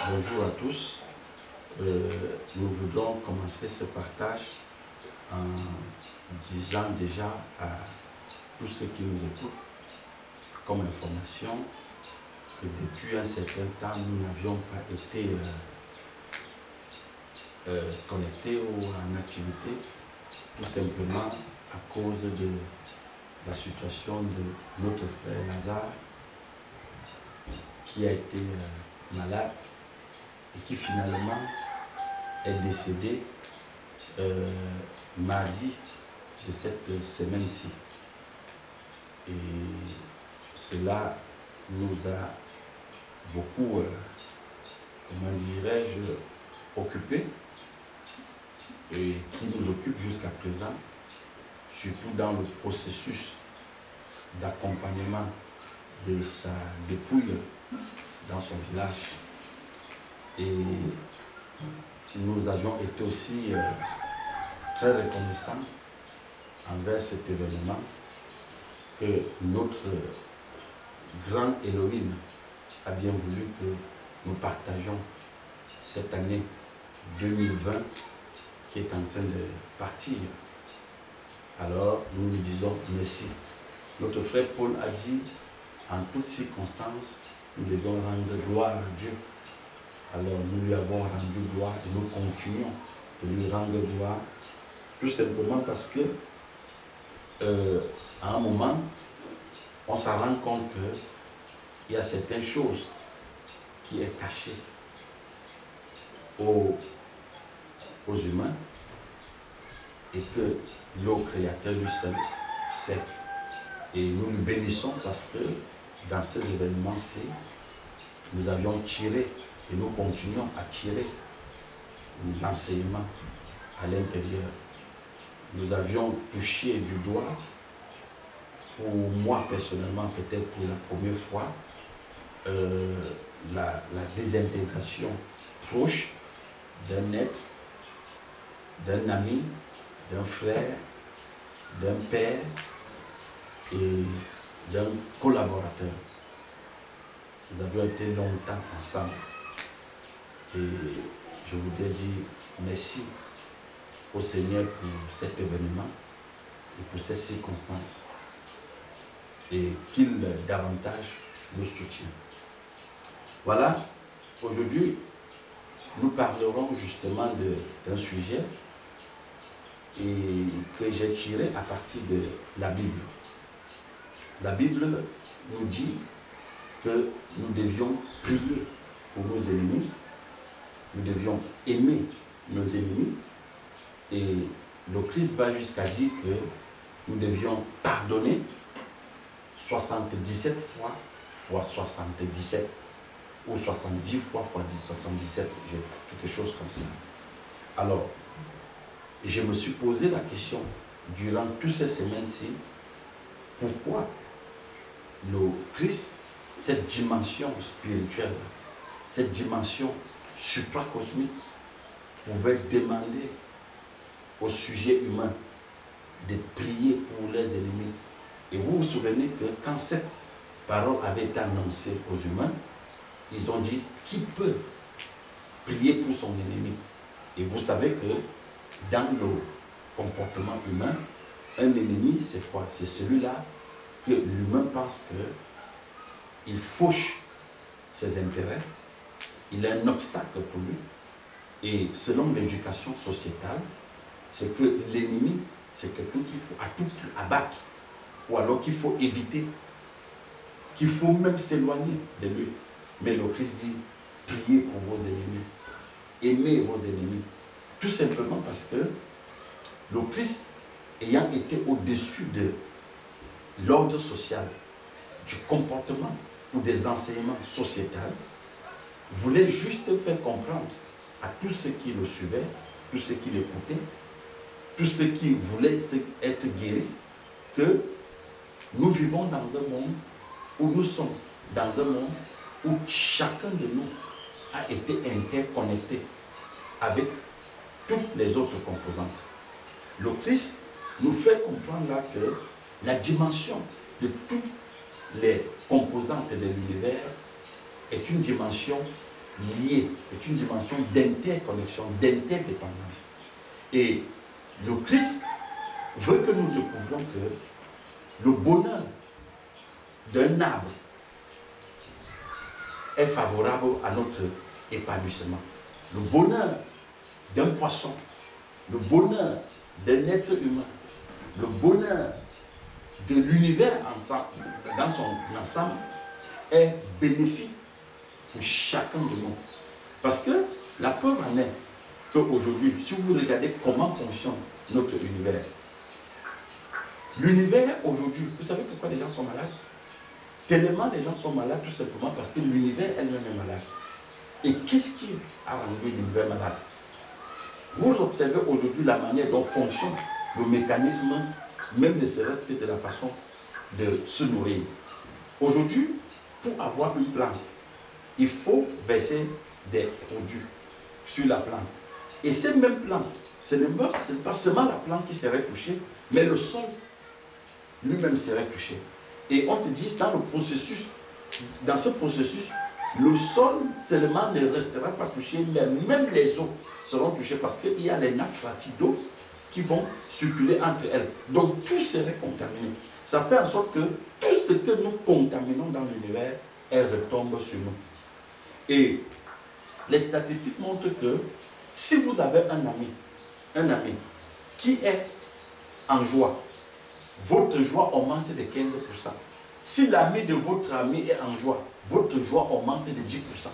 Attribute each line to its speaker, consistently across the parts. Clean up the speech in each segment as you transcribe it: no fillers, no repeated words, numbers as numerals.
Speaker 1: Bonjour à tous. Nous voudrons commencer ce partage en disant déjà à tous ceux qui nous écoutent comme information que depuis un certain temps, nous n'avions pas été connectés ou en activité, tout simplement à cause de la situation de notre frère Lazare qui a été malade et qui finalement est décédé mardi de cette semaine-ci. Et cela nous a beaucoup, comment dirais-je, occupés et qui nous occupe jusqu'à présent, surtout dans le processus d'accompagnement de sa dépouille dans son village. Et nous avions été aussi très reconnaissants envers cet événement que notre grand Elohim a bien voulu que nous partageons cette année 2020 qui est en train de partir. Alors nous lui disons merci. Notre frère Paul a dit, en toutes circonstances, nous devons rendre gloire à Dieu. Alors nous lui avons rendu gloire et nous continuons de lui rendre gloire, tout simplement parce que à un moment, on s'en rend compte qu'il y a certaines choses qui sont cachées aux humains et que le Créateur lui seul sait. Et nous le bénissons parce que dans ces événements-ci, nous avions tiré et nous continuons à tirer l'enseignement à l'intérieur. Nous avions touché du doigt, pour moi personnellement, peut-être pour la première fois, la désintégration proche d'un être, d'un ami, d'un frère, d'un père et d'un collaborateur. Nous avions été longtemps ensemble. Et je voudrais dire merci au Seigneur pour cet événement et pour ces circonstances. Et qu'il davantage nous soutienne. Voilà, aujourd'hui, nous parlerons justement d'un sujet et que j'ai tiré à partir de la Bible. La Bible nous dit que nous devions prier pour nos ennemis, nous devions aimer nos ennemis, et le Christ va jusqu'à dire que nous devions pardonner 77 fois 77, ou 70 fois 77, quelque chose comme ça. Alors, je me suis posé la question durant toutes ces semaines-ci, pourquoi le Christ, cette dimension spirituelle, cette dimension supracosmique, pouvait demander au sujet humain de prier pour les ennemis. Et vous vous souvenez que quand cette parole avait été annoncée aux humains, ils ont dit, qui peut prier pour son ennemi? Et vous savez que dans le comportement humain, un ennemi, c'est quoi? C'est celui-là que l'humain pense qu'il fauche ses intérêts, il est un obstacle pour lui. Et selon l'éducation sociétale, c'est que l'ennemi, c'est quelqu'un qu'il faut à tout prix abattre, ou alors qu'il faut éviter, qu'il faut même s'éloigner de lui. Mais le Christ dit, priez pour vos ennemis, aimez vos ennemis. Tout simplement parce que le Christ, ayant été au-dessus de l'ordre social, du comportement ou des enseignements sociétals, voulait juste faire comprendre à tous ceux qui le suivaient, tous ceux qui l'écoutaient, tous ceux qui voulaient être guéris, que nous vivons dans un monde où nous sommes dans un monde où chacun de nous a été interconnecté avec toutes les autres composantes. Le Christ nous fait comprendre là que la dimension de toutes les composantes de l'univers est une dimension liée, est une dimension d'interconnexion, d'interdépendance. Et le Christ veut que nous découvrions que le bonheur d'un arbre est favorable à notre épanouissement. Le bonheur d'un poisson, le bonheur d'un être humain, le bonheur de l'univers dans son ensemble est bénéfique pour chacun de nous. Parce que la preuve en est qu'aujourd'hui, si vous regardez comment fonctionne notre univers, l'univers aujourd'hui, vous savez pourquoi les gens sont malades? Tellement les gens sont malades tout simplement parce que l'univers elle-même est malade. Et qu'est-ce qui a rendu l'univers malade? Vous observez aujourd'hui la manière dont fonctionne le mécanisme, même ne serait-ce que de la façon de se nourrir. Aujourd'hui, pour avoir une plante, il faut verser des produits sur la plante. Et ces mêmes plantes, ce n'est pas seulement la plante qui serait touchée, mais le sol lui-même serait touché. Et on te dit, dans ce processus, le sol seulement ne restera pas touché, mais même les eaux seront touchées parce qu'il y a les nappes phréatiques d'eau qui vont circuler entre elles. Donc tout serait contaminé. Ça fait en sorte que tout ce que nous contaminons dans l'univers, elle retombe sur nous. Et les statistiques montrent que si vous avez un ami qui est en joie, votre joie augmente de 15%. Si l'ami de votre ami est en joie, votre joie augmente de 10%.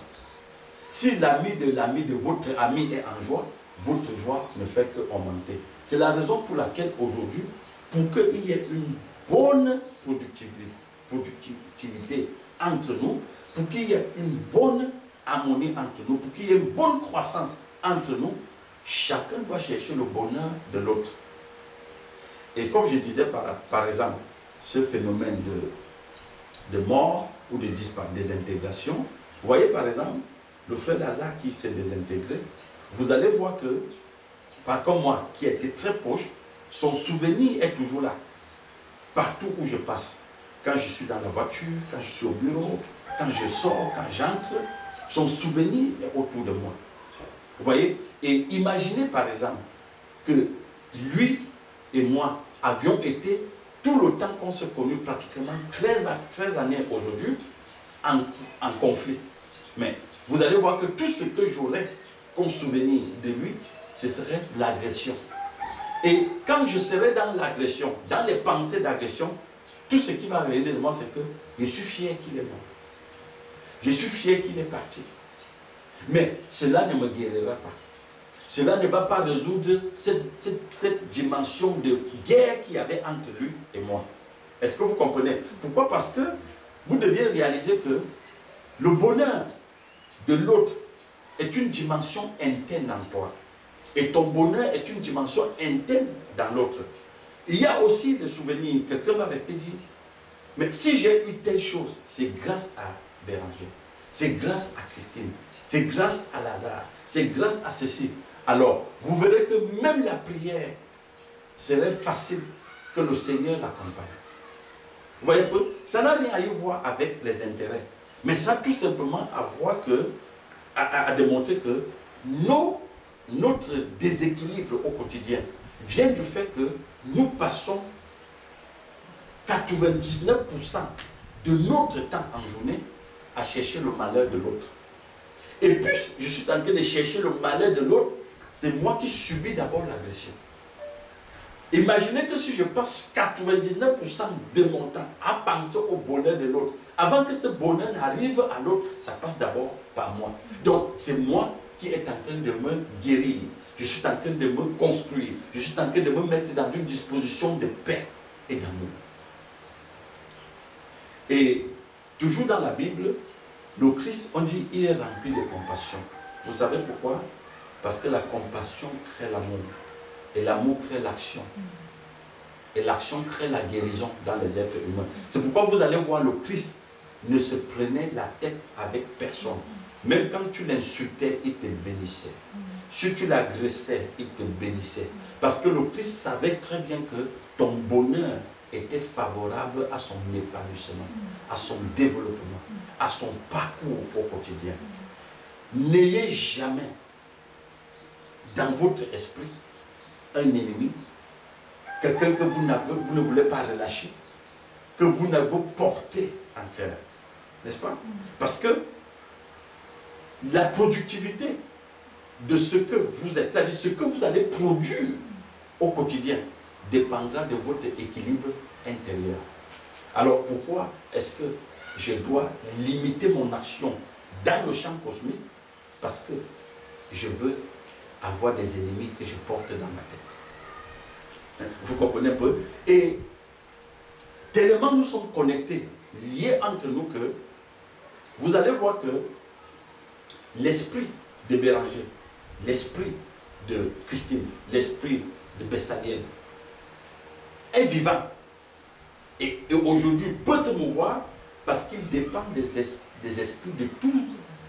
Speaker 1: Si l'ami de votre ami est en joie, votre joie ne fait qu'augmenter. C'est la raison pour laquelle aujourd'hui, pour qu'il y ait une bonne productivité entre nous, pour qu'il y ait une bonne harmonie entre nous, pour qu'il y ait une bonne croissance entre nous, chacun doit chercher le bonheur de l'autre. Et comme je disais par exemple, ce phénomène de mort ou de désintégration, vous voyez par exemple, le frère Lazare qui s'est désintégré, vous allez voir que, par contre moi, qui était très proche, son souvenir est toujours là. Partout où je passe. Quand je suis dans la voiture, quand je suis au bureau, quand je sors, quand j'entre, son souvenir est autour de moi. Vous voyez? Et imaginez par exemple que lui et moi avions été, tout le temps qu'on s'est connus, pratiquement 13 années aujourd'hui, en conflit. Mais vous allez voir que tout ce que j'aurais comme souvenir de lui, ce serait l'agression. Et quand je serai dans l'agression, dans les pensées d'agression, tout ce qui va revenir de moi, c'est que je suis fier qu'il est mort. Je suis fier qu'il est parti. Mais cela ne me guérira pas. Cela ne va pas résoudre cette dimension de guerre qu'il y avait entre lui et moi. Est-ce que vous comprenez? Pourquoi? Parce que vous deviez réaliser que le bonheur de l'autre est une dimension interne en toi. Et ton bonheur est une dimension interne dans l'autre. Il y a aussi des souvenirs. Quelqu'un va rester dire, mais si j'ai eu telle chose, c'est grâce à Béranger. C'est grâce à Christine. C'est grâce à Lazare. C'est grâce à ceci. Alors, vous verrez que même la prière serait facile que le Seigneur l'accompagne. Vous voyez un peu? Ça n'a rien à y voir avec les intérêts. Mais ça tout simplement à démontrer que notre déséquilibre au quotidien vient du fait que nous passons 99% de notre temps en journée à chercher le malheur de l'autre. Et puis, je suis en train de chercher le malheur de l'autre, c'est moi qui subis d'abord l'agression. Imaginez que si je passe 99% de mon temps à penser au bonheur de l'autre, avant que ce bonheur n'arrive à l'autre, ça passe d'abord par moi. Donc, c'est moi qui est en train de me guérir. Je suis en train de me construire. Je suis en train de me mettre dans une disposition de paix et d'amour. Et toujours dans la Bible, le Christ, on dit, il est rempli de compassion. Vous savez pourquoi? Parce que la compassion crée l'amour. Et l'amour crée l'action. Et l'action crée la guérison dans les êtres humains. C'est pourquoi vous allez voir le Christ ne se prenait la tête avec personne. Même quand tu l'insultais, il te bénissait. Si tu l'agressais, il te bénissait. Parce que le Christ savait très bien que ton bonheur était favorable à son épanouissement, à son développement, à son parcours au quotidien. n'ayez jamais dans votre esprit un ennemi, quelqu'un que vous ne voulez pas relâcher, que vous n'avez porté en cœur. N'est-ce pas? Parce que la productivité de ce que vous êtes, c'est-à-dire ce que vous allez produire au quotidien, dépendra de votre équilibre intérieur. Alors pourquoi est-ce que je dois limiter mon action dans le champ cosmique? Parce que je veux avoir des ennemis que je porte dans ma tête. Vous comprenez un peu? Et tellement nous sommes connectés, liés entre nous, que vous allez voir que l'esprit de Béranger, l'esprit de Christine, l'esprit de Bessaliel est vivant. Et aujourd'hui peut se mouvoir parce qu'il dépend des esprits de toutes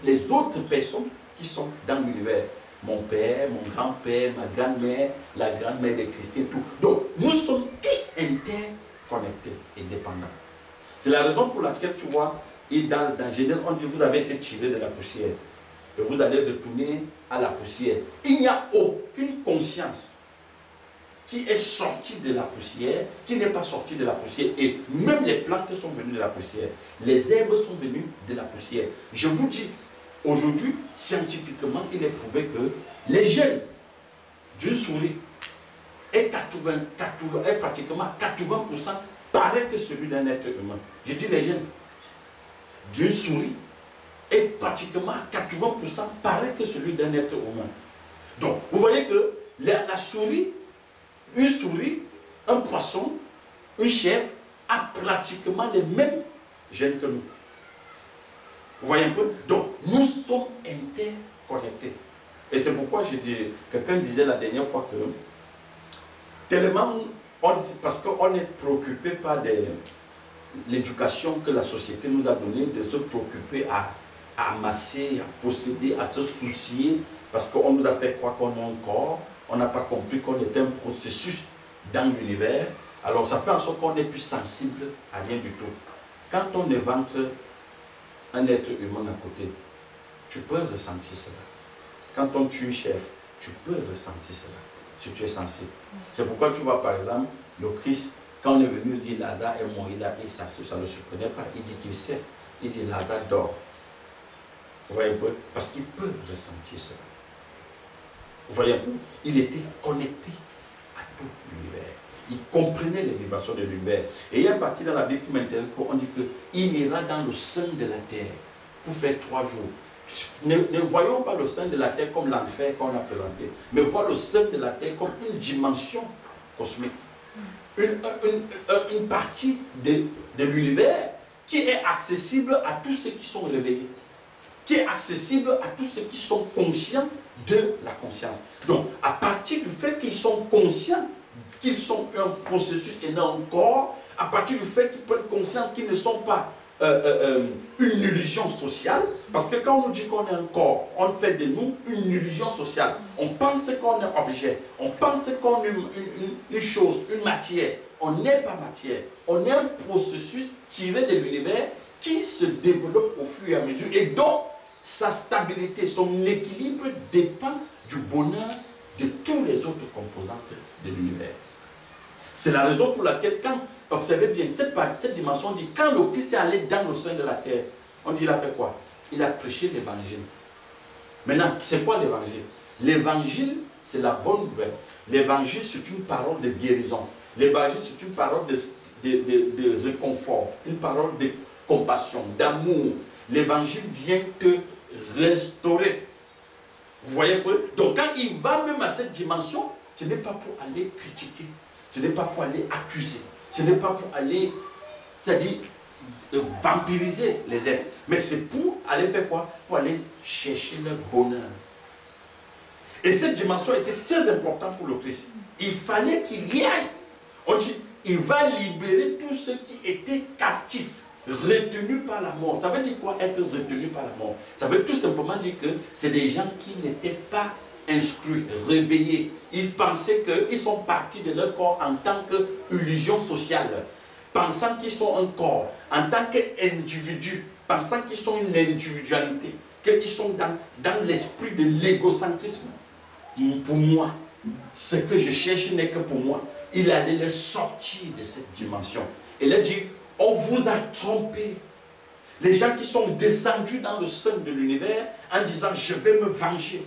Speaker 1: les autres personnes qui sont dans l'univers. Mon père, mon grand-père, ma grand-mère, la grand-mère de Christine, tout. Donc, nous sommes tous interconnectés et dépendants. C'est la raison pour laquelle, tu vois, dans Genèse, on dit, vous avez été tiré de la poussière. Et vous allez retourner à la poussière. Il n'y a aucune conscience qui est sortie de la poussière, qui n'est pas sortie de la poussière. Et même les plantes sont venues de la poussière. Les herbes sont venues de la poussière. Je vous dis, aujourd'hui, scientifiquement, il est prouvé que les gènes d'une souris est pratiquement 80% pareil que celui d'un être humain. Je dis les gènes d'une souris est pratiquement 80% pareil que celui d'un être humain. Donc, vous voyez que la souris, une souris, un poisson, une chèvre a pratiquement les mêmes gènes que nous. Vous voyez un peu? Donc, nous sommes interconnectés. Et c'est pourquoi quelqu'un disait la dernière fois que tellement, parce qu'on est préoccupé par l'éducation que la société nous a donnée, de se préoccuper à amasser, à posséder, à se soucier, parce qu'on nous a fait croire qu'on a un corps, on n'a pas compris qu'on était un processus dans l'univers. Alors ça fait en sorte qu'on est plus sensible à rien du tout. Quand on évente un être humain à côté, tu peux ressentir cela. Quand on tue une chèvre, tu peux ressentir cela, si tu es sensible. C'est pourquoi tu vois par exemple, le Christ, quand on est venu dire Lazare est mort, ça ne le surprenait pas, il dit qu'il sait, il dit Lazare dort. Vous voyez un peu? Parce qu'il peut ressentir cela. Vous voyez un peu? Il était connecté à tout l'univers. Il comprenait les vibrations de l'univers. Et il y a une partie dans la Bible qui m'intéresse, on dit qu'il ira dans le sein de la terre pour faire 3 jours. Ne voyons pas le sein de la terre comme l'enfer qu'on a présenté, mais voyons le sein de la terre comme une dimension cosmique. Une partie de l'univers qui est accessible à tous ceux qui sont réveillés, qui est accessible à tous ceux qui sont conscients de la conscience. Donc, à partir du fait qu'ils sont conscients qu'ils sont un processus et non un corps, à partir du fait qu'ils prennent conscience qu'ils ne sont pas une illusion sociale, parce que quand on nous dit qu'on est un corps, on fait de nous une illusion sociale. On pense qu'on est objet, on pense qu'on est une chose, une matière. On n'est pas matière, on est un processus tiré de l'univers qui se développe au fur et à mesure et dont sa stabilité, son équilibre dépend du bonheur de tous les autres composantes de l'univers. C'est la raison pour laquelle, quand, observez bien, cette dimension dit, quand le Christ est allé dans le sein de la terre, on dit, il a fait quoi? Il a prêché l'évangile. Maintenant, c'est quoi l'évangile? L'évangile, c'est la bonne nouvelle. L'évangile, c'est une parole de guérison. L'évangile, c'est une parole de réconfort, une parole de compassion, d'amour. L'évangile vient te restaurer. Vous voyez un peu? Donc quand il va même à cette dimension, ce n'est pas pour aller critiquer, ce n'est pas pour aller accuser, ce n'est pas pour aller, c'est-à-dire vampiriser les êtres, mais c'est pour aller faire quoi? Pour aller chercher leur bonheur. Et cette dimension était très importante pour le Christ. Il fallait qu'il y aille. On dit, il va libérer tous ceux qui étaient captifs, retenus par la mort. Ça veut dire quoi, être retenu par la mort? Ça veut tout simplement dire que c'est des gens qui n'étaient pas instruits, réveillés. Ils pensaient qu'ils sont partis de leur corps en tant qu'illusion sociale, pensant qu'ils sont un corps, en tant qu'individu, pensant qu'ils sont une individualité. qu'ils sont dans l'esprit de l'égocentrisme. Pour moi, ce que je cherche n'est que pour moi. Il allait les sortir de cette dimension. Il a dit, on vous a trompé. Les gens qui sont descendus dans le sein de l'univers en disant, je vais me venger.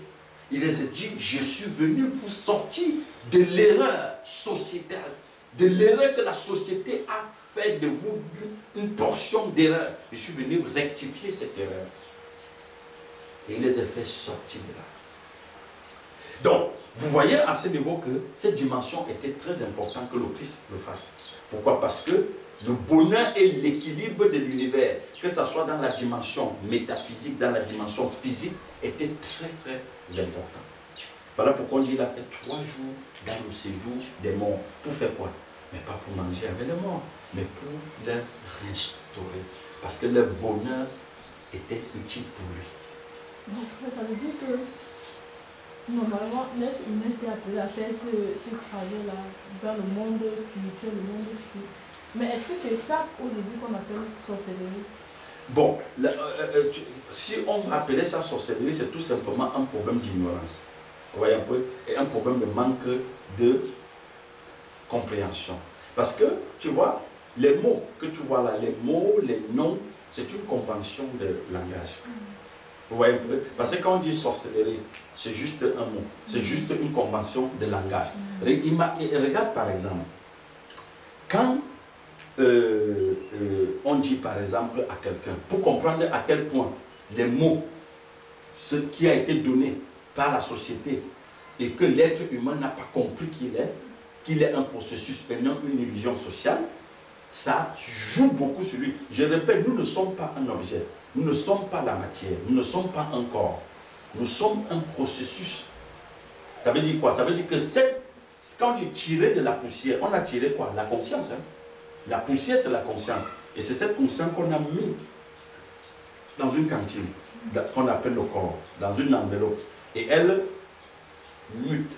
Speaker 1: Il les a dit, je suis venu vous sortir de l'erreur sociétale, de l'erreur que la société a fait de vous une portion d'erreur. Je suis venu rectifier cette erreur. Et il les a fait sortir de là. Donc, vous voyez à ce niveau que cette dimension était très importante que le Christ le fasse. Pourquoi? Parce que le bonheur et l'équilibre de l'univers, que ce soit dans la dimension métaphysique, dans la dimension physique, était très très important. Voilà pourquoi il a fait 3 jours dans le séjour des morts. Pour faire quoi? Mais pas pour manger avec les morts, mais pour les restaurer. Parce que leur bonheur était utile pour lui.
Speaker 2: Donc, ça veut dire que normalement, l'être humain était appelé à faire ce trajet-là dans le monde spirituel, le monde physique. Mais est-ce que c'est ça aujourd'hui qu'on appelle sorcellerie?
Speaker 1: Bon, si on appelait ça sorcellerie, c'est tout simplement un problème d'ignorance. Vous voyez un peu? Et un problème de manque de compréhension. Parce que, tu vois, les mots que tu vois là, les mots, les noms, c'est une convention de langage. Vous voyez un peu? Parce que quand on dit sorcellerie, c'est juste un mot, c'est juste une convention de langage. Regarde par exemple, quand on dit par exemple à quelqu'un, pour comprendre à quel point les mots, ce qui a été donné par la société et que l'être humain n'a pas compris qu'il est un processus et non une illusion sociale, ça joue beaucoup sur lui. Je répète, nous ne sommes pas un objet, nous ne sommes pas la matière, nous ne sommes pas un corps, nous sommes un processus. Ça veut dire quoi? Ça veut dire que quand tu tirais de la poussière, on a tiré quoi? La conscience. Hein? La poussière, c'est la conscience. Et c'est cette conscience qu'on a mis dans une cantine, qu'on appelle le corps, dans une enveloppe. Et elle mute.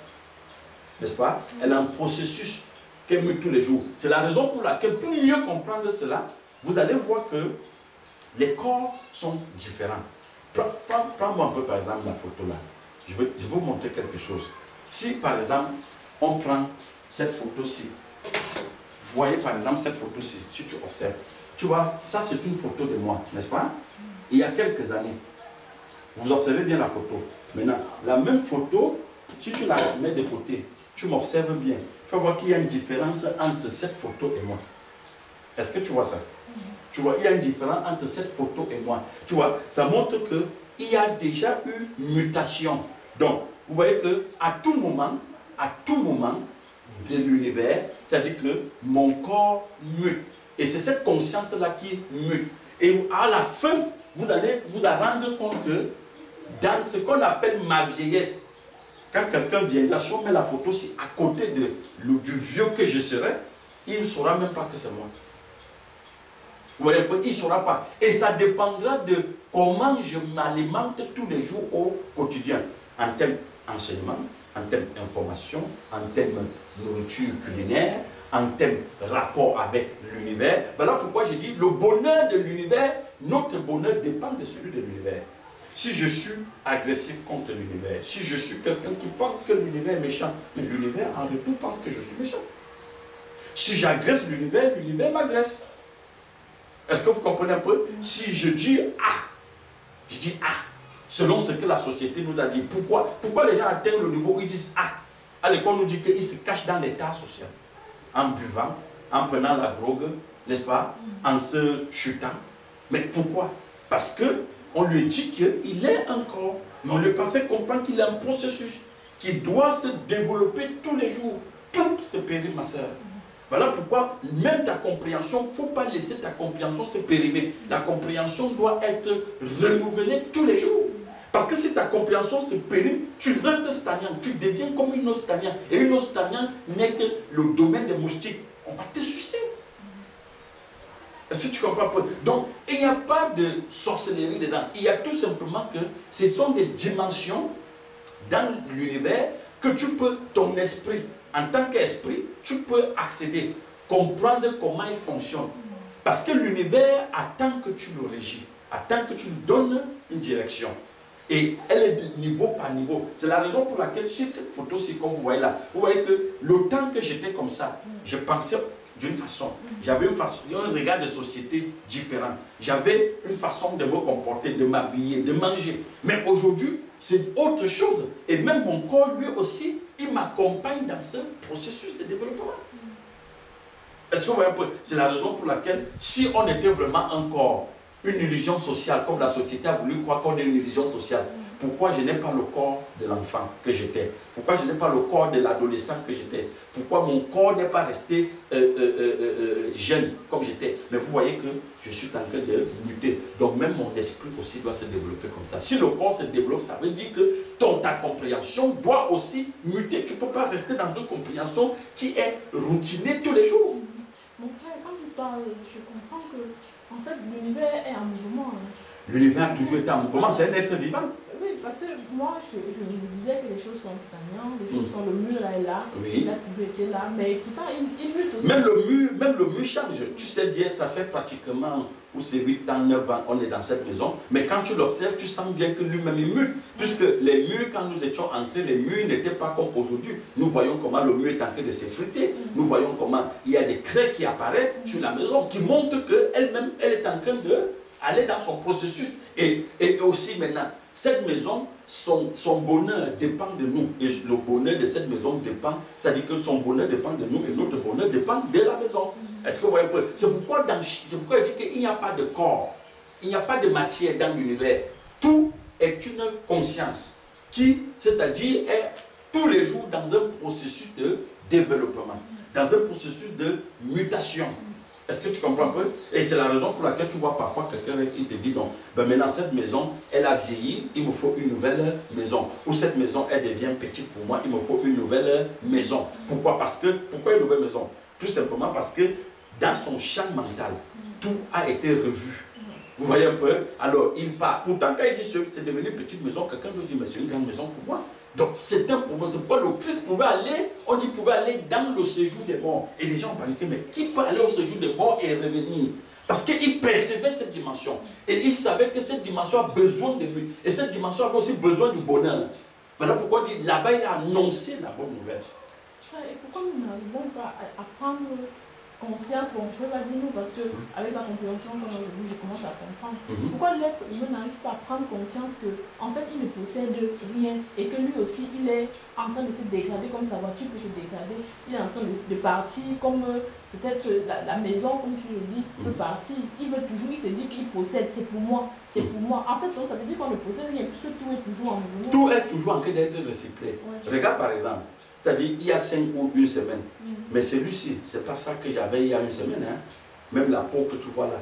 Speaker 1: N'est-ce pas? Elle a un processus qu'elle mute tous les jours. C'est la raison pour laquelle, pour mieux comprendre cela, vous allez voir que les corps sont différents. Prends-moi un peu, par exemple, la photo là. Je vais vous montrer quelque chose. Si, par exemple, on prend cette photo-ci, vous voyez, par exemple, cette photo-ci, si tu observes, tu vois, ça, c'est une photo de moi, n'est-ce pas? Il y a quelques années. Vous observez bien la photo. Maintenant, la même photo, si tu la mets de côté, tu m'observes bien. Tu vas voir qu'il y a une différence entre cette photo et moi. Est-ce que tu vois ça? Tu vois, il y a une différence entre cette photo et moi. Tu vois, ça montre qu'il y a déjà eu mutation. Donc, vous voyez qu'à tout moment de l'univers, c'est-à-dire que mon corps mute. Et c'est cette conscience-là qui mute. Et à la fin, vous allez vous rendre compte que dans ce qu'on appelle ma vieillesse, quand quelqu'un viendra, si on met la photo à côté du vieux que je serai, il ne saura même pas que c'est moi. Vous voyez, il ne saura pas. Et ça dépendra de comment je m'alimente tous les jours au quotidien. En termes enseignement, en termes information, en termes nourriture culinaire, en termes rapport avec l'univers. Voilà pourquoi j'ai dit le bonheur de l'univers, notre bonheur dépend de celui de l'univers. Si je suis agressif contre l'univers, si je suis quelqu'un qui pense que l'univers est méchant, mais l'univers en retour pense que je suis méchant. Si j'agresse l'univers, l'univers m'agresse. Est-ce que vous comprenez un peu? Si je dis ah, je dis ah, selon ce que la société nous a dit. Pourquoi les gens atteignent le niveau où ils disent ah? À l'école, on nous dit qu'ils se cachent dans l'état social. En buvant, en prenant la drogue, n'est-ce pas? En se chutant. Mais pourquoi? Parce qu'on lui dit qu'il est un corps, mais on ne lui a pas fait comprendre qu'il est un processus qui doit se développer tous les jours. Tout se périme, ma soeur. Voilà pourquoi, même ta compréhension, il ne faut pas laisser ta compréhension se périmer. La compréhension doit être renouvelée tous les jours. Parce que si ta compréhension se périme, tu restes stagnant, tu deviens comme une eau stagnante. Et une eau stagnante n'est que le domaine des moustiques. On va te sucer. Est-ce que tu comprends pas? Donc, il n'y a pas de sorcellerie dedans. Il y a tout simplement que ce sont des dimensions dans l'univers que tu peux, ton esprit, en tant qu'esprit, tu peux accéder, comprendre comment il fonctionne. Parce que l'univers attend que tu le régis, attend que tu lui donnes une direction. Et elle est de niveau par niveau. C'est la raison pour laquelle sur cette photo-ci, comme vous voyez là, vous voyez que le temps que j'étais comme ça, je pensais d'une façon. J'avais un regard de société différent. J'avais une façon de me comporter, de m'habiller, de manger. Mais aujourd'hui, c'est autre chose. Et même mon corps, lui aussi, il m'accompagne dans ce processus de développement. Est-ce que vous voyez un peu? C'est la raison pour laquelle, si on était vraiment un corps, une illusion sociale, comme la société a voulu croire qu'on est une illusion sociale, pourquoi je n'ai pas le corps de l'enfant que j'étais? Pourquoi je n'ai pas le corps de l'adolescent que j'étais? Pourquoi mon corps n'est pas resté jeune comme j'étais? Mais vous voyez que je suis en train de muter. Donc même mon esprit aussi doit se développer comme ça. Si le corps se développe, ça veut dire que ta compréhension doit aussi muter. Tu ne peux pas rester dans une compréhension qui est routinée tous les jours.
Speaker 2: Mon frère, quand tu parles, je comprends que en fait, l'univers est en mouvement.
Speaker 1: L'univers a toujours été en mouvement, c'est un être vivant.
Speaker 2: Oui, parce que moi, je me disais que les choses sont stagnantes, les choses sont, le mur là est là,
Speaker 1: oui.
Speaker 2: Il a toujours été là, mais pourtant, il mute aussi.
Speaker 1: Même le mur change. Tu sais bien, ça fait pratiquement, ou c'est 8 ans, 9 ans, on est dans cette maison, mais quand tu l'observes, tu sens bien que lui-même il mute. Puisque les murs, quand nous étions entrés, les murs n'étaient pas comme aujourd'hui. Nous voyons comment le mur est en train de s'effriter. Nous voyons comment il y a des craies qui apparaissent sur la maison, qui montrent qu'elle-même, elle est en train d'aller dans son processus. Et aussi maintenant, cette maison, son bonheur dépend de nous. Et le bonheur de cette maison dépend, c'est-à-dire que son bonheur dépend de nous et notre bonheur dépend de la maison. Est-ce que vous voyez un peu? C'est pourquoi je dis qu'il n'y a pas de corps, il n'y a pas de matière dans l'univers. Tout est une conscience qui, c'est-à-dire, est tous les jours dans un processus de développement, dans un processus de mutation. Est-ce que tu comprends un peu? Et c'est la raison pour laquelle tu vois parfois quelqu'un qui te dit donc, ben maintenant cette maison, elle a vieilli, il me faut une nouvelle maison. Ou cette maison, elle devient petite pour moi, il me faut une nouvelle maison. Pourquoi? Pourquoi une nouvelle maison? Tout simplement parce que dans son champ mental, tout a été revu. Vous voyez un peu? Alors il part. Pourtant, quand il dit c'est devenu une petite maison, quelqu'un nous dit mais c'est une grande maison pour moi. Donc c'est un problème. C'est pourquoi le Christ pouvait aller, on dit pouvait aller dans le séjour des morts. Et les gens ont paniqué, mais qui peut aller au séjour des morts et revenir? Parce qu'il percevait cette dimension. Et il savait que cette dimension a besoin de lui. Et cette dimension a aussi besoin du bonheur. Voilà pourquoi il dit, là-bas il a annoncé la bonne nouvelle.
Speaker 2: Et pourquoi nous n'arrivons pas à prendre conscience, bon, je ne vais pas dire nous, parce qu'avec la compréhension qu'on a aujourd'hui, je commence à comprendre. Pourquoi l'être humain n'arrive pas à prendre conscience qu'en fait, il ne possède rien et que lui aussi, il est en train de se dégrader comme sa voiture peut se dégrader. Il est en train de partir comme peut-être la maison, comme tu le dis, peut partir. Il veut toujours, il se dit qu'il possède, c'est pour moi, c'est pour moi. En fait, donc, ça veut dire qu'on ne possède rien puisque tout est toujours en mouvement.
Speaker 1: Tout est toujours en train d'être recyclé. Ouais. Regarde par exemple. C'est-à-dire, il y a 5 ou une semaine. Mais celui-ci, ce n'est pas ça que j'avais il y a une semaine. Hein. Même la peau que tu vois là,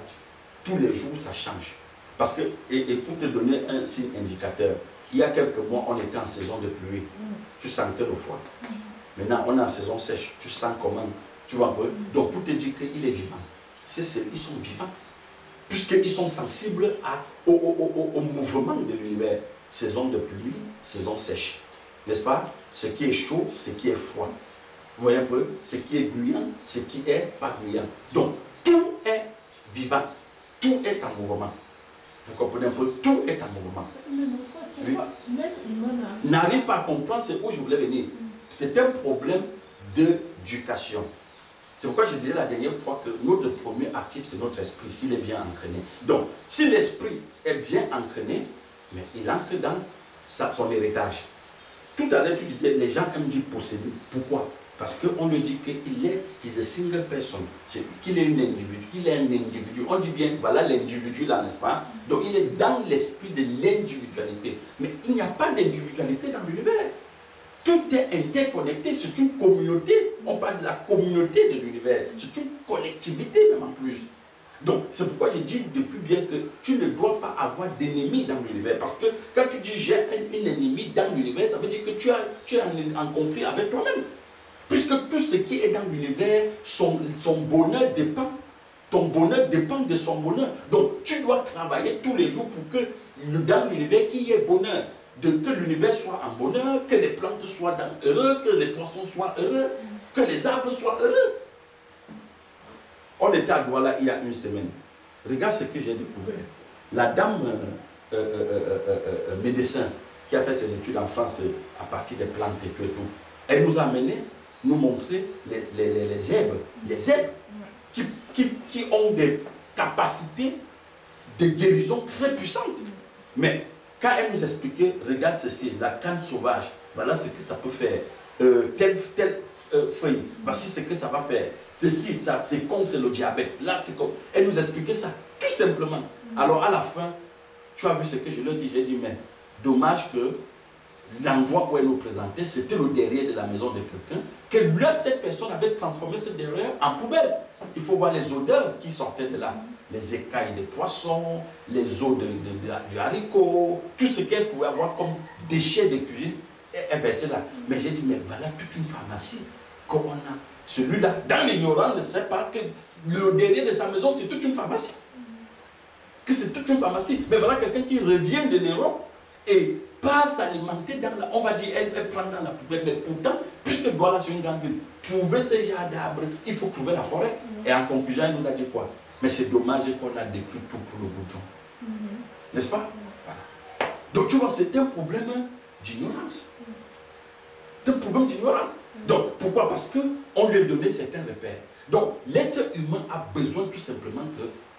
Speaker 1: tous les jours, ça change. Parce que, et pour te donner un signe indicateur, il y a quelques mois, on était en saison de pluie. Tu sentais le froid. Maintenant, on est en saison sèche. Tu sens comment? Tu vois un peu? Donc, pour te dire qu'il est vivant, ils sont vivants. Puisqu'ils sont sensibles au mouvement de l'univers. Saison de pluie, saison sèche. N'est-ce pas? Ce qui est chaud, ce qui est froid. Vous voyez un peu? Ce qui est gluant, ce qui est pas gluant. Donc, tout est vivant. Tout est en mouvement. Vous comprenez un peu? Tout est en mouvement.
Speaker 2: Mais pourquoi l'être humain
Speaker 1: n'arrive pas à comprendre ce où je voulais venir? C'est un problème d'éducation. C'est pourquoi je disais la dernière fois que notre premier actif, c'est notre esprit, s'il est bien entraîné. Donc, si l'esprit est bien entraîné, mais il entre dans son héritage. Tout à l'heure, tu disais, les gens aiment dire posséder. Pourquoi? Parce qu'on lui dit qu'il est single person, qu'il est un individu. On dit bien, voilà l'individu là, n'est-ce pas? Donc il est dans l'esprit de l'individualité. Mais il n'y a pas d'individualité dans l'univers. Tout est interconnecté, c'est une communauté. On parle de la communauté de l'univers. C'est une collectivité même en plus. Donc, c'est pourquoi je dis depuis bien que tu ne dois pas avoir d'ennemis dans l'univers. Parce que quand tu dis j'ai un ennemi dans l'univers, ça veut dire que tu es en conflit avec toi-même. Puisque tout ce qui est dans l'univers, son bonheur dépend. Ton bonheur dépend de son bonheur. Donc, tu dois travailler tous les jours pour que dans l'univers, qu'il y ait bonheur. Que l'univers soit en bonheur, que les plantes soient heureux, que les poissons soient heureux, que les arbres soient heureux. On était à Douala il y a une semaine. Regarde ce que j'ai découvert. La dame médecin qui a fait ses études en France à partir des plantes et tout et tout. Elle nous a amené, nous montrer les herbes qui ont des capacités de guérison très puissantes. Mais quand elle nous expliquait, regarde ceci, la canne sauvage, voilà ce que ça peut faire, telle feuille, voici ce que ça va faire, ceci, ça, c'est contre le diabète, là, c'est comme... Elle nous expliquait ça, tout simplement. Alors à la fin, tu as vu ce que je leur dis, j'ai dit, mais dommage que l'endroit où elle nous présentait, c'était le derrière de la maison de quelqu'un, que cette personne avait transformé ce derrière en poubelle. Il faut voir les odeurs qui sortaient de là. Les écailles de poissons, les os du haricot, tout ce qu'elle pouvait avoir comme déchets de cuisine, elle versait là. Mais j'ai dit, mais voilà toute une pharmacie qu'on a. Celui-là, dans l'ignorance, ne sait pas que le derrière de sa maison, c'est toute une pharmacie. Que c'est toute une pharmacie. Mais voilà quelqu'un qui revient de l'Europe et pas s'alimenter dans la... On va dire, elle prend dans la poubelle, mais pourtant, puisque Douala c'est une grande ville, trouver ces genres d'arbres, il faut trouver la forêt. Et en conclusion, elle nous a dit quoi? Mais c'est dommage qu'on a détruit tout pour le bouton. N'est-ce pas? Voilà. Donc tu vois, c'est un problème d'ignorance. C'est un problème d'ignorance. Donc pourquoi? Parce qu'on lui a donné certains repères. Donc l'être humain a besoin tout simplement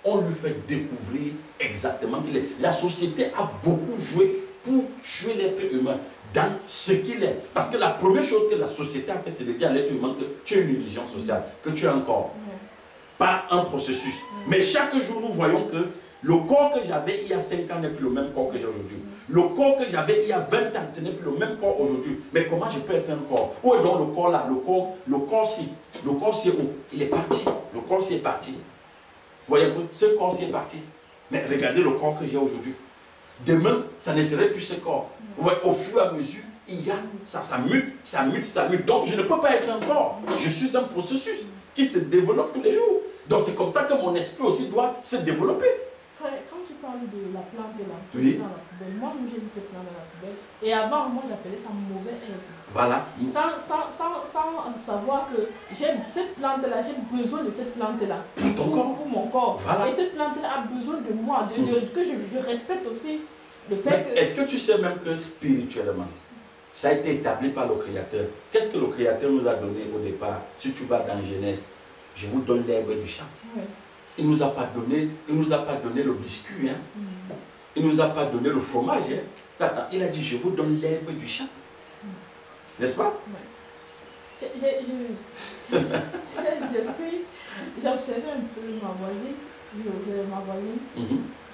Speaker 1: qu'on lui fait découvrir exactement qui il est. La société a beaucoup joué pour tuer l'être humain dans ce qu'il est. Parce que la première chose que la société a fait, c'est de dire à l'être humain que tu as une religion sociale, que tu as un corps. Pas un processus. Mais chaque jour, nous voyons que le corps que j'avais il y a 5 ans n'est plus le même corps que j'ai aujourd'hui. Le corps que j'avais il y a 20 ans, ce n'est plus le même corps aujourd'hui. Mais comment je peux être un corps? Où est donc le corps là? Le corps-ci. Le corps-ci est où? Il est parti. Le corps-ci est parti. Vous voyez un peu? Ce corps-ci est parti. Mais regardez le corps que j'ai aujourd'hui. Demain, ça ne serait plus ce corps. Vous voyez, au fur et à mesure, il y a, ça mute, ça mute, ça mute. Donc, je ne peux pas être un corps. Je suis un processus qui se développe tous les jours. Donc, c'est comme ça que mon esprit aussi doit se développer.
Speaker 2: Frère, quand tu parles de la plante là,
Speaker 1: oui,
Speaker 2: dans la poubelle, moi, j'ai mis cette plante dans la poubelle. Et avant, moi, j'appelais ça mauvais herbe.
Speaker 1: Voilà.
Speaker 2: Sans savoir que j'aime cette plante-là, j'ai besoin de cette plante-là. Pour mon corps.
Speaker 1: Voilà.
Speaker 2: Et cette plante-là a besoin de moi, que je respecte aussi le fait que...
Speaker 1: Est-ce que tu sais même que spirituellement, ça a été établi par le Créateur? Qu'est-ce que le Créateur nous a donné au départ? Si tu vas dans Genèse, je vous donne l'herbe du champ. Oui. Il ne nous a pas donné le biscuit. Hein. Il ne nous a pas donné le fromage. Hein. Attends, il a dit, je vous donne l'herbe du champ. N'est-ce pas?
Speaker 2: Oui. Depuis, j'ai observé un peu ma voisine.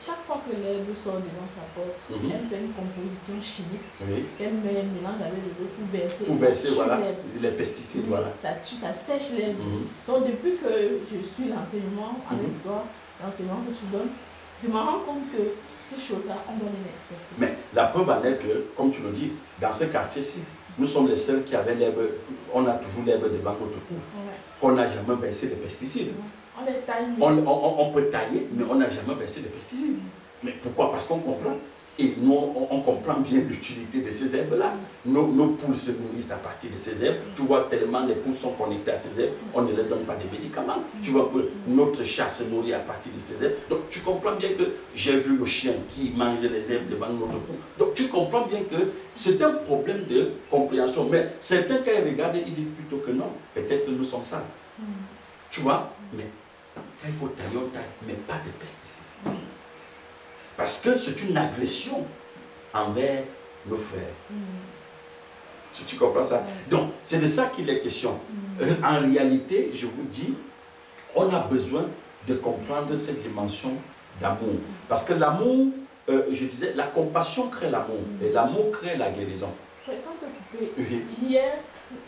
Speaker 2: Chaque fois que l'herbe sort devant sa porte, elle fait une composition chimique. Oui. Elle met un mélange avec de l'eau pour verser voilà,
Speaker 1: les pesticides. Voilà.
Speaker 2: Ça sèche l'herbe. Donc depuis que je suis l'enseignement avec toi, l'enseignement que tu donnes, je me rends compte que ces choses-là, on doit les respecter.
Speaker 1: Mais la preuve en est que, comme tu le dis, dans ce quartier-ci, nous sommes les seuls qui avaient l'herbe, on a toujours l'herbe devant notre cou, qu'on n'a jamais versé de pesticides.
Speaker 2: On les taille.
Speaker 1: On peut tailler, mais on n'a jamais versé de pesticides. Mais pourquoi? Parce qu'on comprend. Et nous, on comprend bien l'utilité de ces herbes-là. Nos poules se nourrissent à partir de ces herbes. Tu vois, tellement les poules sont connectées à ces herbes, on ne leur donne pas de médicaments. Tu vois que notre chat se nourrit à partir de ces herbes. Donc, tu comprends bien que j'ai vu le chien qui mange les herbes devant notre cou. Donc, tu comprends bien que c'est un problème de compréhension. Mais certains, quand ils regardent, ils disent plutôt que non, peut-être nous sommes sales. Tu vois, mais quand il faut tailler, on taille, mais pas de pesticides. Parce que c'est une agression envers nos frères. Tu comprends ça? Donc, c'est de ça qu'il est question. En réalité, je vous dis, on a besoin de comprendre cette dimension d'amour. Parce que l'amour, je disais, la compassion crée l'amour. Et l'amour crée la guérison.
Speaker 2: Sans te couper, hier,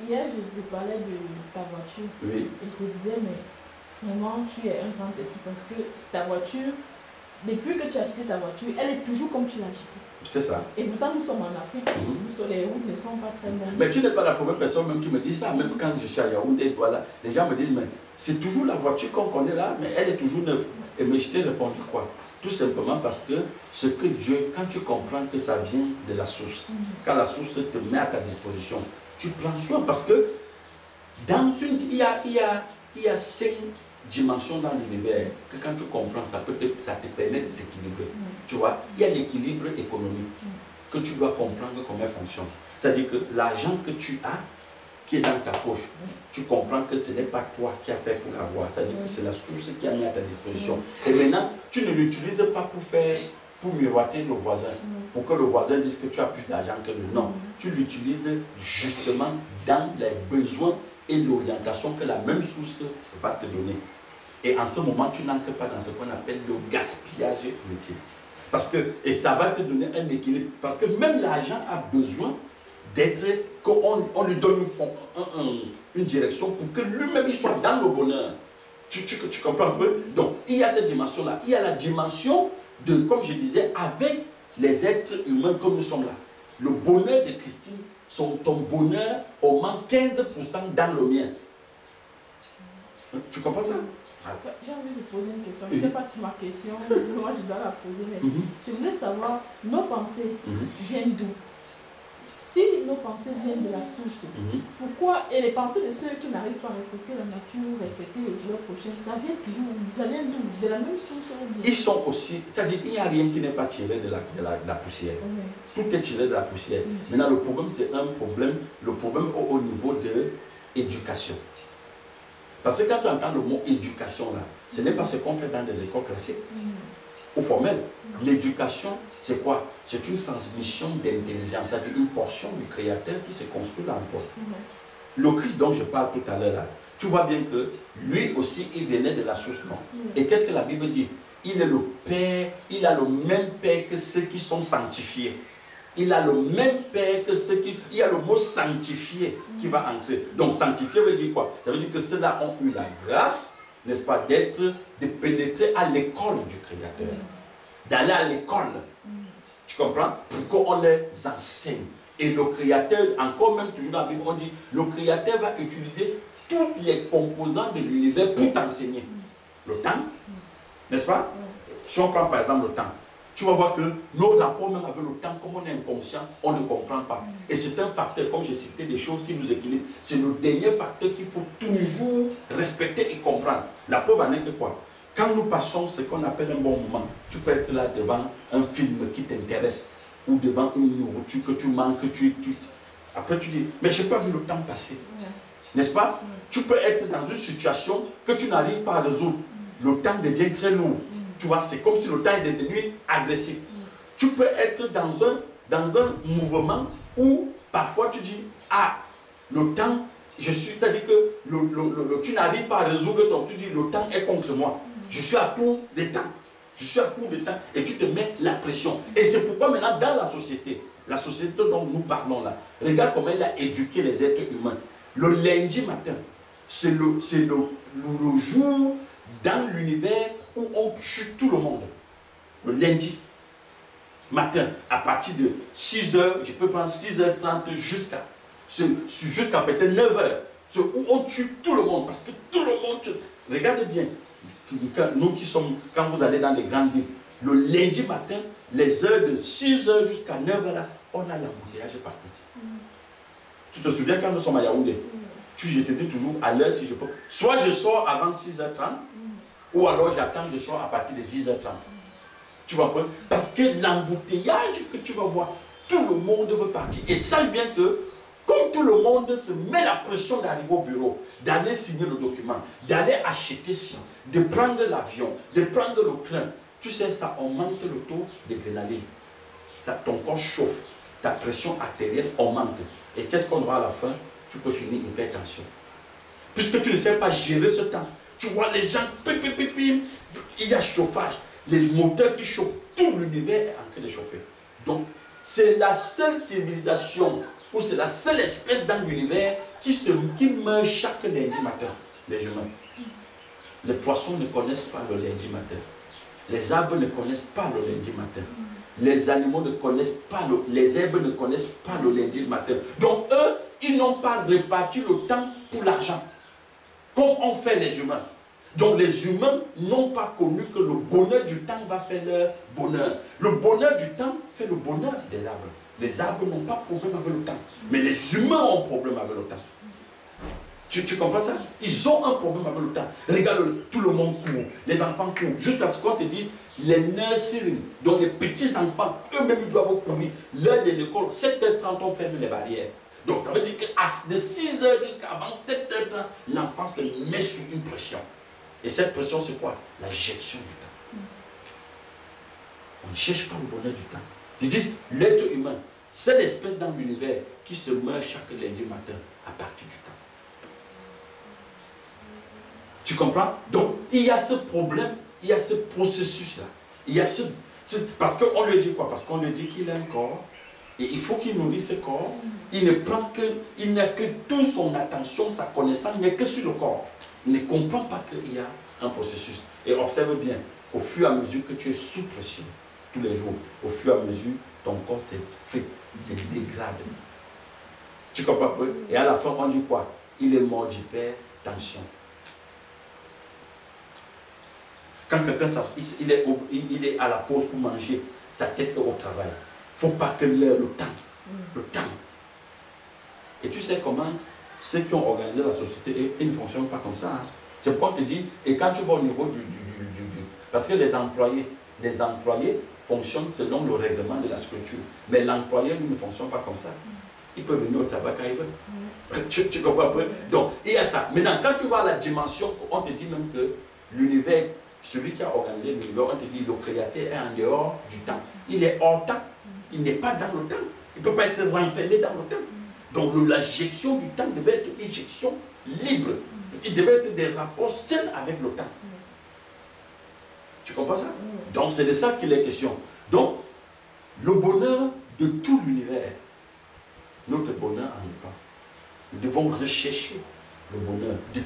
Speaker 2: je parlais de ta voiture. Oui. Et je te disais, mais vraiment, tu es un grand esprit parce que ta voiture, depuis que tu as acheté ta voiture, elle est toujours comme tu l'as achetée. C'est ça. Et pourtant, nous sommes en Afrique, les routes ne sont pas très bonnes.
Speaker 1: Mais tu n'es pas la première personne même qui me dit ça. Même quand je suis à Yaoundé, voilà, les gens me disent, mais c'est toujours la voiture qu'on connaît là, mais elle est toujours neuve. Et mais je t'ai répondu quoi? Tout simplement parce que ce que Dieu, quand tu comprends que ça vient de la source, quand la source te met à ta disposition, tu prends soin. Parce que dans une, il y a 5 dimensions dans l'univers que quand tu comprends, ça te permet de t'équilibrer. Tu vois, il y a l'équilibre économique que tu dois comprendre comment elle fonctionne. C'est-à-dire que l'argent que tu as, qui est dans ta poche, tu comprends que ce n'est pas toi qui as fait pour l'avoir. C'est-à-dire que c'est la source qui a mis à ta disposition. Et maintenant, tu ne l'utilises pas pour miroiter le voisin, pour que le voisin dise que tu as plus d'argent que lui. Non, tu l'utilises justement dans les besoins et l'orientation que la même source va te donner. Et en ce moment, tu n'entres pas dans ce qu'on appelle le gaspillage inutile. Et ça va te donner un équilibre. Parce que même l'argent a besoin d'être, qu'on lui donne une direction pour que lui-même il soit dans le bonheur. Tu comprends un peu? Donc, il y a cette dimension-là. Il y a la dimension de, comme je disais, avec les êtres humains comme nous sommes là. Le bonheur de Christine, ton bonheur augmente 15% dans le mien. Tu comprends ça?
Speaker 2: J'ai envie de poser une question. Je ne sais pas si ma question, moi je dois la poser, mais je voulais savoir, nos pensées viennent d'où? Si nos pensées viennent de la source, pourquoi, et les pensées de ceux qui n'arrivent pas à respecter la nature, respecter leur prochain, ça vient d'où? De la même source?
Speaker 1: Ils sont aussi, c'est-à-dire qu'il n'y a rien qui n'est pas tiré de la poussière. Tout est tiré de la poussière. Maintenant, le problème, c'est le problème au niveau de l'éducation. Parce que quand tu entends le mot éducation, là, ce n'est pas ce qu'on fait dans des écoles classiques ou formelles. L'éducation, c'est quoi? C'est une transmission d'intelligence, c'est-à-dire une portion du Créateur qui se construit dans toi. Le Christ dont je parle tout à l'heure, là, tu vois bien que lui aussi, il venait de la source, non? Et qu'est-ce que la Bible dit? Il est le Père, il a le même Père que ceux qui sont sanctifiés. Il a le même Père que ceux qui... Il y a le mot sanctifié qui va entrer. Donc sanctifié veut dire quoi? Ça veut dire que ceux-là ont eu la grâce, n'est-ce pas, de pénétrer à l'école du Créateur. D'aller à l'école. Tu comprends? Pour qu'on les enseigne. Et le Créateur, encore même toujours dans la Bible, on dit, le Créateur va utiliser toutes les composants de l'univers pour t'enseigner. Le temps, n'est-ce pas? Si on prend par exemple le temps, tu vas voir que nos rapports même avec le temps, comme on est inconscient, on ne comprend pas. Et c'est un facteur, comme j'ai cité, des choses qui nous équilibrent. C'est le dernier facteur qu'il faut toujours respecter et comprendre. La preuve en est que quoi? Quand nous passons ce qu'on appelle un bon moment, tu peux être là devant un film qui t'intéresse, ou devant une nourriture que tu manques, après tu dis, mais je n'ai pas vu le temps passer. N'est-ce pas? Tu peux être dans une situation que tu n'arrives pas à résoudre. Le temps devient très lourd. Tu vois, c'est comme si le temps est devenu agressif. Tu peux être dans un mouvement où parfois tu dis, ah, le temps, c'est-à-dire que tu n'arrives pas à résoudre ton, tu dis, le temps est contre moi. Je suis à court de temps. Je suis à court de temps et tu te mets la pression. Et c'est pourquoi maintenant dans la société dont nous parlons là, regarde comment elle a éduqué les êtres humains. Le lundi matin, c'est le jour dans l'univers où on tue tout le monde. Le lundi matin, à partir de 6h, je peux prendre 6h30 jusqu'à peut-être 9h. C'est où on tue tout le monde. Parce que tout le monde... Regardez bien, nous qui sommes, quand vous allez dans les grandes villes, le lundi matin, les heures de 6h jusqu'à 9h, là, on a l'embouteillage partout. Tu te souviens quand nous sommes à Yaoundé? Je te dis toujours à l'heure si je peux. Soit je sors avant 6h30, ou alors j'attends, je sors à partir de 10h30. Tu vois pas? Parce que l'embouteillage que tu vas voir, tout le monde veut partir. Et sache bien que, comme tout le monde se met la pression d'arriver au bureau, d'aller signer le document, d'aller acheter ça, de prendre l'avion, de prendre le train, tu sais, ça augmente le taux de grénaline. Ton corps chauffe, ta pression artérielle augmente. Et qu'est-ce qu'on aura à la fin? Tu peux finir hypertension. Puisque tu ne sais pas gérer ce temps. Tu vois les gens, il y a chauffage. Les moteurs qui chauffent, tout l'univers est en train de chauffer. Donc, c'est la seule civilisation, ou c'est la seule espèce dans l'univers qui meurt chaque lundi matin, les humains. Les poissons ne connaissent pas le lundi matin. Les arbres ne connaissent pas le lundi matin. Les animaux ne connaissent pas, les herbes ne connaissent pas le lundi matin. Donc, eux, ils n'ont pas réparti le temps pour l'argent, comme on fait les humains. Donc les humains n'ont pas connu que le bonheur du temps va faire leur bonheur. Le bonheur du temps fait le bonheur des arbres. Les arbres n'ont pas de problème avec le temps. Mais les humains ont problème avec le temps. Tu comprends ça? Ils ont un problème avec le temps. Regarde, tout le monde court, les enfants courent, jusqu'à ce qu'on te dit, les nurseries, donc les petits enfants, eux-mêmes ils doivent courir. L'heure de l'école, 7h30, on ferme les barrières. Donc ça veut dire que de 6h jusqu'à avant 7h30, l'enfant se met sous une pression. Et cette pression, c'est quoi? La gestion du temps. On ne cherche pas le bonheur du temps. Je dis, l'être humain, c'est l'espèce dans l'univers qui se meurt chaque lundi matin à partir du temps. Tu comprends? Donc, il y a ce problème, il y a ce processus-là. Il y a parce qu'on lui dit quoi? Parce qu'on lui dit qu'il a un corps, et il faut qu'il nourrisse ce corps. Il n'a que toute son attention, sa connaissance, n'est que sur le corps. Il ne comprend pas qu'il y a un processus. Et observe bien, au fur et à mesure que tu es sous pression, tous les jours, au fur et à mesure, ton corps s'est fait, se dégrade. Tu comprends un peu? Et à la fin, on dit quoi? Il est mort d'hypertension. Quand quelqu'un il est à la pause pour manger, sa tête est au travail. Il ne faut pas que le temps. Et tu sais comment ceux qui ont organisé la société, ils ne fonctionnent pas comme ça. Hein. C'est pourquoi on te dit, et quand tu vas au niveau parce que les employés fonctionnent selon le règlement de la structure. Mais l'employé, lui, ne fonctionne pas comme ça. Il peut venir au travail quand il veut. Tu comprends un peu? Donc, il y a ça. Maintenant, quand tu vois la dimension, on te dit même que l'univers, celui qui a organisé l'univers, on te dit le créateur est en dehors du temps. Il est hors temps. Il n'est pas dans le temps. Il ne peut pas être renfermé dans le temps. Donc la gestion du temps devait être une gestion libre. Il devait être des rapports seuls avec le temps. Tu comprends ça? Donc c'est de ça qu'il est question. Donc, le bonheur de tout l'univers, notre bonheur en dépend. Nous devons rechercher le bonheur de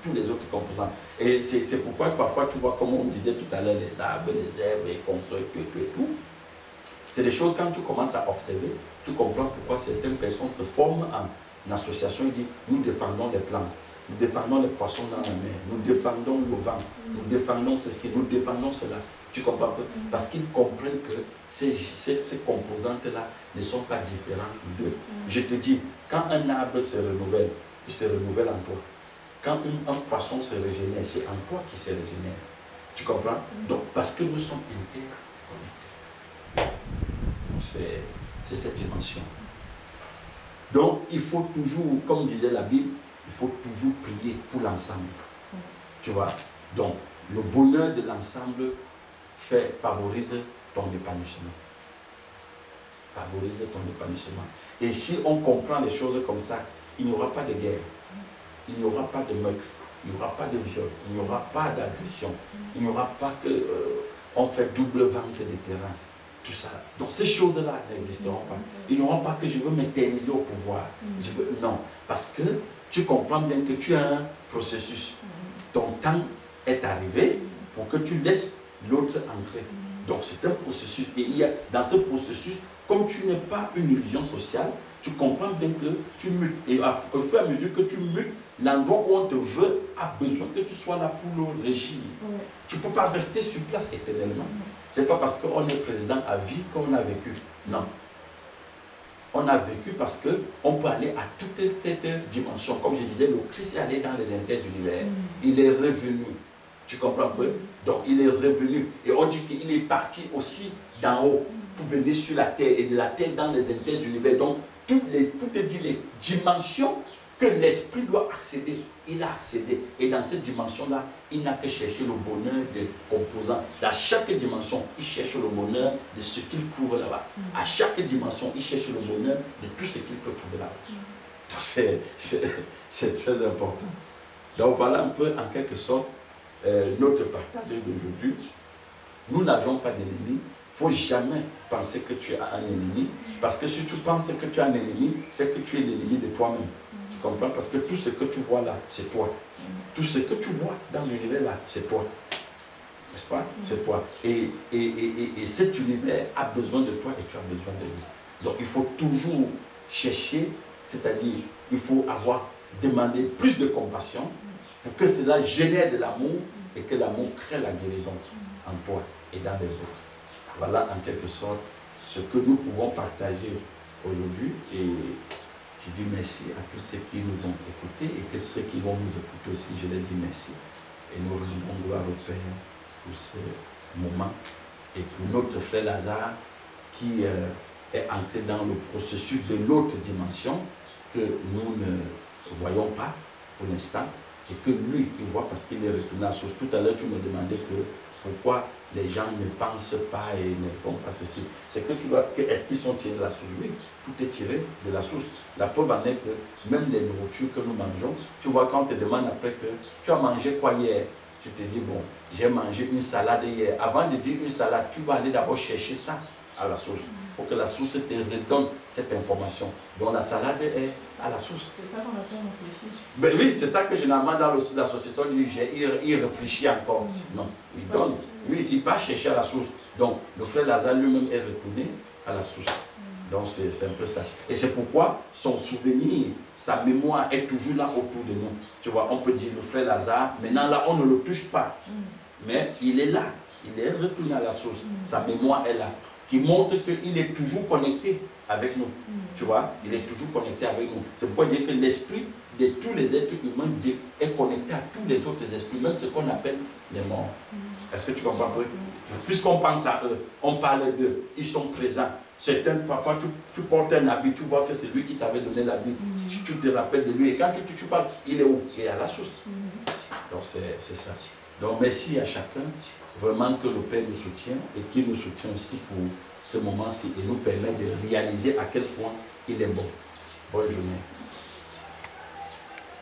Speaker 1: tous les autres composants. Et c'est pourquoi parfois tu vois, comme on disait tout à l'heure, les arbres, les herbes, et consorts, tout. C'est des choses, quand tu commences à observer, tu comprends pourquoi certaines personnes se forment en association et disent, nous défendons les plantes, nous défendons les poissons dans la mer, nous défendons le vent, nous défendons ceci, nous défendons cela. Tu comprends un peu? Parce qu'ils comprennent que ces composantes-là ne sont pas différentes d'eux. Je te dis, quand un arbre se renouvelle, il se renouvelle en toi. Quand un poisson se régénère, c'est en toi qui se régénère. Tu comprends? Donc, parce que nous sommes interconnectés. C'est cette dimension. Donc, il faut toujours, comme disait la Bible, il faut toujours prier pour l'ensemble. Tu vois? Donc, le bonheur de l'ensemble favorise ton épanouissement. Favorise ton épanouissement. Et si on comprend les choses comme ça, il n'y aura pas de guerre. Il n'y aura pas de meurtre, il n'y aura pas de viol, il n'y aura pas d'agression, il n'y aura pas que on fait double vente des terrains, tout ça. Donc ces choses-là n'existeront pas. Il n'y aura pas que je veux m'éterniser au pouvoir. Non, parce que tu comprends bien que tu as un processus. Ton temps est arrivé pour que tu laisses l'autre entrer. Donc c'est un processus. Et il y a, dans ce processus, comme tu n'es pas une illusion sociale, tu comprends bien que tu mutes. Et au fur et à mesure que tu mutes, l'endroit où on te veut a besoin que tu sois là pour le régir. Tu ne peux pas rester sur place éternellement. Ce n'est pas parce qu'on est président à vie qu'on a vécu. Non. On a vécu parce qu'on peut aller à toutes cette dimension. Comme je disais, le Christ est allé dans les interunivers. Il est revenu. Tu comprends un peu? Donc il est revenu. Et on dit qu'il est parti aussi d'en haut pour venir sur la terre et de la terre dans les interunivers. Donc toutes les dimensions que l'esprit doit accéder, il a accédé. Et dans cette dimension-là, il n'a que chercher le bonheur des composants. Dans chaque dimension, il cherche le bonheur de ce qu'il trouve là-bas. À chaque dimension, il cherche le bonheur de tout ce qu'il peut trouver là-bas. Donc c'est très important. Donc voilà un peu, en quelque sorte, notre partage d'aujourd'hui. Nous n'avions pas d'ennemi. Il ne faut jamais penser que tu as un ennemi. Parce que si tu penses que tu as un ennemi, c'est que tu es l'ennemi de toi-même. Tu comprends? Parce que tout ce que tu vois là, c'est toi. Tout ce que tu vois dans l'univers là, c'est toi. N'est-ce pas? C'est toi. Et cet univers a besoin de toi et tu as besoin de lui. Donc il faut toujours chercher, c'est-à-dire il faut demander plus de compassion pour que cela génère de l'amour et que l'amour crée la guérison en toi et dans les autres. Voilà en quelque sorte ce que nous pouvons partager aujourd'hui et Je dis merci à tous ceux qui nous ont écoutés et que ceux qui vont nous écouter aussi, je leur dis merci. Et nous rendons gloire au Père pour ce moment et pour notre frère Lazare qui est entré dans le processus de l'autre dimension que nous ne voyons pas pour l'instant et que lui, il voit parce qu'il est retourné à la source. Tout à l'heure, tu me demandais pourquoi les gens ne pensent pas et ne font pas ceci. C'est que tu vois, est-ce qu'ils sont tirés de la source? Oui, tout est tiré de la source. La preuve en est que même les nourritures que nous mangeons, tu vois, quand on te demande après que tu as mangé quoi hier, tu te dis, bon, j'ai mangé une salade hier. Avant de dire une salade, tu vas aller d'abord chercher ça à la source. Il faut que la source te redonne cette information. Donc la salade est à la source.
Speaker 2: C'est ça qu'on appelle réfléchir.
Speaker 1: Ben oui, c'est ça que généralement dans la société, on dit, il réfléchit encore. Non, il donne. Oui, il va chercher à la source. Donc le frère Lazare lui-même est retourné à la source. Donc c'est un peu ça. Et c'est pourquoi son souvenir, sa mémoire est toujours là autour de nous. Tu vois, on peut dire le frère Lazare, maintenant là, on ne le touche pas. Mais il est là. Il est retourné à la source. Sa mémoire est là. Qui montre qu'il est toujours connecté avec nous. Tu vois, il est toujours connecté avec nous. C'est pourquoi il dit que l'esprit de tous les êtres humains est connecté à tous les autres esprits, même ce qu'on appelle les morts. Est-ce que tu comprends un peu? Puisqu'on pense à eux, on parle d'eux, ils sont présents. Certains, parfois, tu portes un habit, tu vois que c'est lui qui t'avait donné l'habit. Si tu te rappelles de lui, et quand tu parles, il est où? Il est à la source. Donc c'est ça. Donc merci à chacun. Vraiment que le Père nous soutient et qu'il nous soutient aussi pour ce moment-ci et nous permet de réaliser à quel point il est bon. Bonne journée.